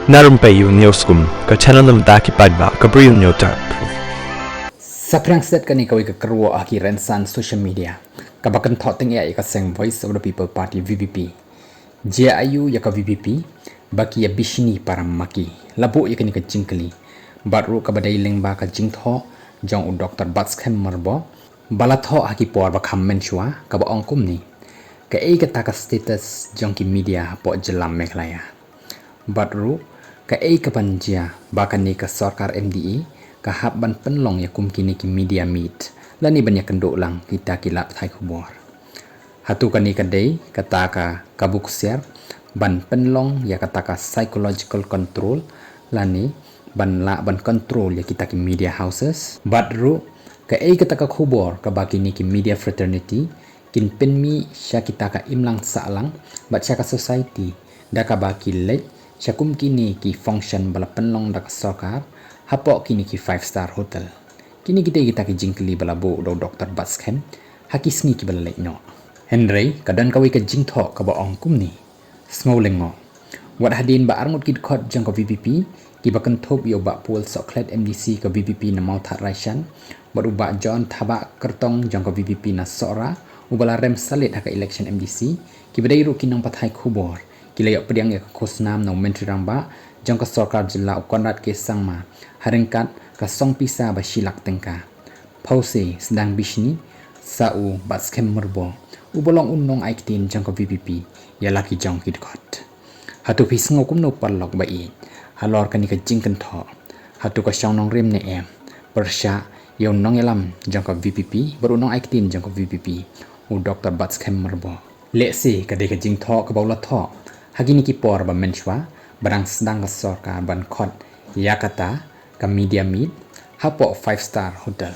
Narumpayu Newskum, ka channel nam daki padba, ka brill new terp. Saprang set kani kawi ka keruo aki rensan social media. Kabakan thought ting ya seng Voice of the People Party VPP. Jia ayu ya ka VPP, baki ya bishini para maki. Labu ya kani ka jingkali. Batru ka badai leng ba ka jingtho, jong u Dr. Batskem marbo. Balatho aki por ba kham menchua, ka ba ongkum ni. Ka ka taka status jong ki media po jelam meklaya. Batru ka ka panjia bakan ni ka sarkar MDE ka hab ban penlong ya kum kini ki media meet lani ban ya kenduk lang kita kilap thai khubor hatu kani ka dei kata ka kabuk share ban penlong ya kata ka psychological control lani ban la ban control ya kita ki media houses Batru ka kata ka khubor ka bakini ki media fraternity kin penmi sya kita ka imlang salang bat sya ka society da ka baki lek Syakum kini ki function bala penlong dak sarkar hapo kini ki 5-star hotel. Kini kita ki jingkeli bala bo do Dr. Batskem hakisni ki bala lekno. Henry kadan kawi ka jingtho ka ba ongkum ni. Sngolengo. Wat hadin ba armut kid khot jang ka VPP ki bakan thop yo ba pol soklet MDC ka VPP na mau that raishan baru ba John thaba kertong jang ka VPP na sora ubala rem salit haka election MDC ki badai ru kinang pathai khubor Kilayak pediang ya khosnam na menteri ramba jang ka sarkar jilla ukonrat ke sangma haringkat ka song pisa ba silak tengka pause sedang bishni sau Batskem merbo ubolong unong aiktin jang ka VPP ya laki jang kidkot hatu pisngo kumno palok ba I halor kani ka jingken tho hatu ka syang nong rem ne em persya yon nong elam jang ka VPP berunong aiktin jang ka VPP u Dr. Batskem merbo lesi ka de ka jing tho ka bawla tho Hagini ki por ba menchwa barang sedang ka sarkar ban khot yakata ka media meet hapo 5-star hotel